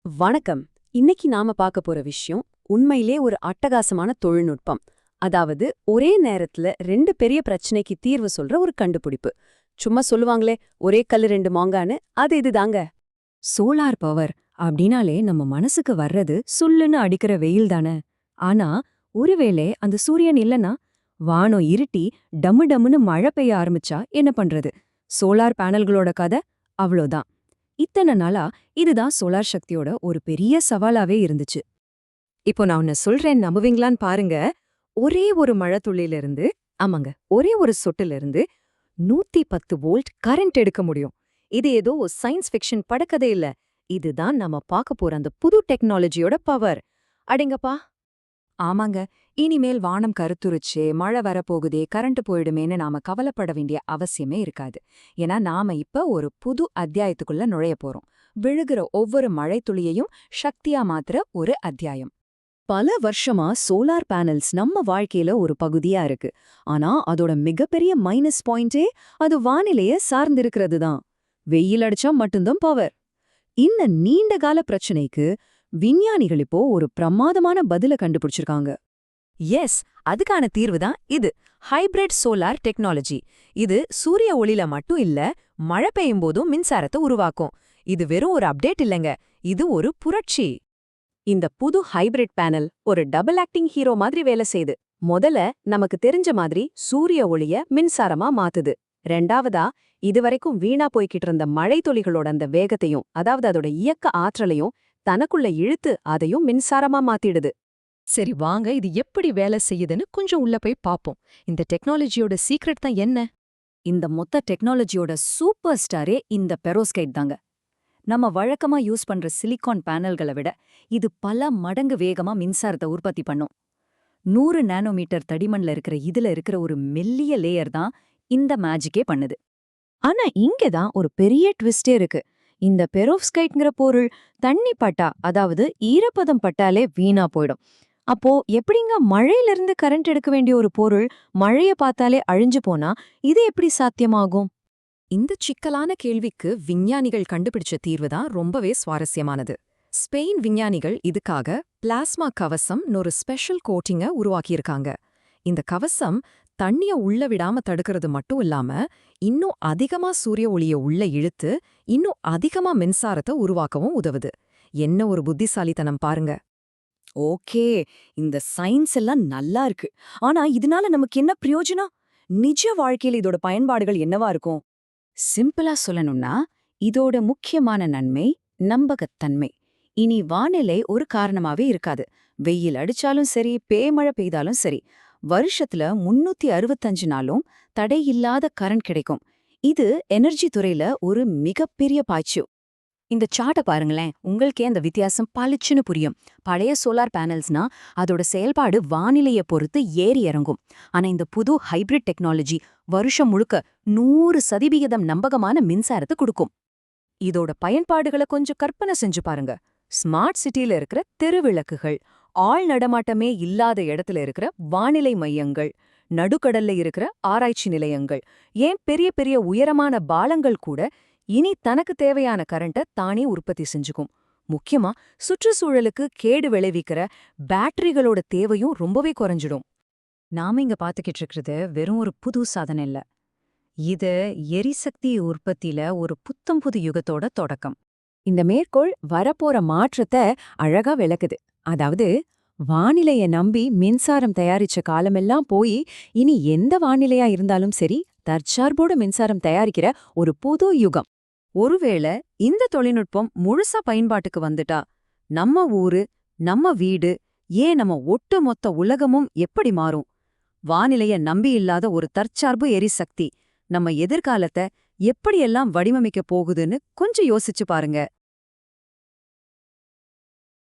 வணக்கம். இன்னைக்கு நாம பார்க்க போற விஷயம் உண்மையிலே ஒரு அட்டகாசமான தொழில்நுட்பம். அதாவது ஒரே நேரத்துல ரெண்டு பெரிய பிரச்சனைக்கு தீர்வு சொல்ற ஒரு கண்டுபிடிப்பு. சும்மா சொல்லுவாங்களே ஒரே கல்லு ரெண்டு மாங்கான்னு, அது இதுதாங்க. சோலார் பவர் அப்படின்னாலே நம்ம மனசுக்கு வர்றது சுல்லுன்னு அடிக்கிற வெயில் தானே. ஆனா ஒருவேளை அந்த சூரியன் இல்லனா வானம் இருட்டி டம்மு டம்முன்னு மழை பெய்ய ஆரம்பிச்சா என்ன பண்றது? சோலார் பேனல்களோட கதை அவ்வளோதான். இத்தனை நாளா இதுதான் சோலார் சக்தியோட ஒரு பெரிய சவாலாவே இருந்துச்சு. இப்போ நான் உன்ன சொல்றேன், நம்புவீங்களான்னு பாருங்க. ஒரே ஒரு மழை துள்ளியிலிருந்து, ஆமாங்க, ஒரே ஒரு சொட்டுல இருந்து 110 வோல்ட் கரண்ட் எடுக்க முடியும். இது ஏதோ சயின்ஸ் ஃபிக்ஷன் படக்கதை இல்ல. இதுதான் நம்ம பார்க்க போற அந்த புது டெக்னாலஜியோட பவர். அடேங்கப்பா! ஆமாங்க, இனிமேல் வானம் கருத்துருச்சு, மழை வரப்போகுதே, கரண்ட் போயிடுமேன்னு நாம கவலைப்பட வேண்டிய அவசியமே இருக்காது. ஏன்னா நாம இப்ப ஒரு புது அத்தியாயத்துக்குள்ள நுழைய போறோம். விழுகிற ஒவ்வொரு மழை துளியையும் சக்தியா மாத்துற ஒரு அத்தியாயம். பல வருஷமா சோலார் பேனல்ஸ் நம்ம வாழ்க்கையில ஒரு பகுதியா இருக்கு. ஆனா அதோட மிகப்பெரிய மைனஸ் பாயிண்டே அது வானிலைய சார்ந்திருக்கிறது தான். வெயில் அடிச்சா மட்டும்தான் பவர். இந்த நீண்ட கால பிரச்சனைக்கு விஞ்ஞானிகள் இப்போ ஒரு பிரமாதமான பதில கண்டுபிடிச்சிருக்காங்க. எஸ், அதுக்கான தீர்வு தான் இது. Hybrid solar technology. இது சூரிய ஒளியில மட்டும் இல்ல, மழை பெய்யும் போதும் மின்சாரத்தை உருவாக்கும். இது வெறும் ஒரு அப்டேட் இல்லைங்க, இது ஒரு புரட்சி. இந்த புது ஹைபிரிட் பேனல் ஒரு டபுள் ஆக்டிங் ஹீரோ மாதிரி வேலை செய்யுது. முதல்ல நமக்கு தெரிஞ்ச மாதிரி சூரிய ஒளிய மின்சாரமா மாத்துது. ரெண்டாவதா இதுவரைக்கும் வீணா போய்கிட்டு இருந்த மழை துளிகளோட அந்த வேகத்தையும், அதாவது அதோட இயக்க ஆற்றலையும் தனக்குள்ள இழுத்து அதையும் மின்சாரமா மாத்திடுது. சரி, வாங்க இது எப்படி வேலை செய்யுதுன்னு கொஞ்சம் உள்ள போய் பாப்போம். இந்த டெக்னாலஜியோட சீக்ரெட் தான் என்ன? இந்த மொத்த டெக்னாலஜியோட சூப்பர் ஸ்டாரே இந்த பெரோஸ்கைட் தாங்க. நம்ம வழக்கமா யூஸ் பண்ற சிலிகான் பேனல்களை விட இது பல மடங்கு வேகமா மின்சாரத்தை உற்பத்தி பண்ணும். 100 நானோமீட்டர் தடிமன்ல இருக்கிற இதுல இருக்கிற ஒரு மெல்லிய லேயர் தான் இந்த மேஜிக்கே பண்ணுது. ஆனா இங்கதான் ஒரு பெரிய ட்விஸ்டே இருக்கு. இந்த பெரோவ்ஸ்கைட்ங்கிற பொருள் தண்ணி பட்டா, அதாவது ஈரப்பதம் பட்டாலே வீணா போயிடும். அப்போ எப்படிங்க மழையிலிருந்து கரண்ட் எடுக்க வேண்டிய ஒரு பொருள் மழைய பார்த்தாலே அழிஞ்சு போனா இது எப்படி சாத்தியமாகும்? இந்த சிக்கலான கேள்விக்கு விஞ்ஞானிகள் கண்டுபிடிச்ச தீர்வு தான் ரொம்பவே சுவாரஸ்யமானது. ஸ்பெயின் விஞ்ஞானிகள் இதுக்காக பிளாஸ்மா கவசம்னு ஒரு ஸ்பெஷல் கோட்டிங்கை உருவாக்கியிருக்காங்க. இந்த கவசம் தண்ணிய உள்ள விடாம தடுக்கிறது மட்டும் இல்லாம, இன்னும் அதிகமா சூரிய ஒளிய உள்ள இழுத்து இன்னும் அதிகமா மின்சாரத்தை உருவாக்கவும் உதவுது. என்ன ஒரு புத்திசாலித்தனம் பாருங்க. ஓகே, இந்த சயின்ஸ் எல்லாம் நல்லா இருக்கு. ஆனா இதனால நமக்கு என்ன பிரயோஜனம்? நிஜ வாழ்க்கையில இதோட பயன்பாடுகள் என்னவா இருக்கும்? சிம்பிளா சொல்லணும்னா, இதோட முக்கியமான நன்மை நம்பகத்தன்மை. இனி வானிலை ஒரு காரணமாவே இருக்காது. வெயில் அடிச்சாலும் சரி, பேமழை பெய்தாலும் சரி, வருஷத்துல 365 நாளும் தடையில்லாத கரண்ட் கிடைக்கும். இது எனர்ஜி துறையில ஒரு மிகப்பெரிய பாய்ச்சு. இந்த சார்ட்ட பாருங்களேன், உங்களுக்கே அந்த வித்தியாசம் பளிச்சுன்னு புரியும். பழைய சோலார் பேனல்ஸ்னா அதோட செயல்பாடு வானிலைய பொறுத்து ஏறி இறங்கும். ஆனா இந்த புது ஹைபிரிட் டெக்னாலஜி வருஷம் முழுக்க 100% நம்பகமான மின்சாரத்தை கொடுக்கும். இதோட பயன்பாடுகளை கொஞ்சம் கற்பனை செஞ்சு பாருங்க. ஸ்மார்ட் சிட்டில இருக்கிற தெருவிளக்குகள், ஆள் நடமாட்டமே இல்லாத இடத்துல இருக்கிற வானிலை மையங்கள், நடுக்கடல்ல இருக்கிற ஆராய்ச்சி நிலையங்கள், ஏன் பெரிய பெரிய உயரமான பாலங்கள் கூட இனி தனக்கு தேவையான கரண்ட்டை தானே உற்பத்தி செஞ்சுக்கும். முக்கியமா சுற்றுச்சூழலுக்கு கேடு விளைவிக்கிற பேட்டரிகளோட தேவையும் ரொம்பவே குறைஞ்சிடும். நாம இங்க பாத்துக்கிட்டு இருக்கிறது வெறும் ஒரு புது சாதனை இல்ல. இது எரிசக்தி உற்பத்தியில ஒரு புத்தம் புது யுகத்தோட தொடக்கம். இந்த மேற்கோள் வரப்போற மாற்றத்தை அழகா விளக்குது. அதாவது வானிலைய நம்பி மின்சாரம் தயாரிச்ச காலமெல்லாம் போய் இனி எந்த வானிலையா இருந்தாலும் சரி, தற்சார்போட மின்சாரம் தயாரிக்கிற ஒரு புது யுகம். ஒருவேளை இந்த தொழில்நுட்பம் முழுசா பயன்பாட்டுக்கு வந்துட்டா நம்ம ஊரு, நம்ம வீடு, ஏன் நம்ம ஒட்டு மொத்த உலகமும் எப்படி மாறும்? வானிலைய நம்பி இல்லாத ஒரு தற்சார்பு எரிசக்தி நம்ம எதிர்காலத்தை எப்படியெல்லாம் வடிவமைக்க போகுதுன்னு கொஞ்சம் யோசிச்சு பாருங்க.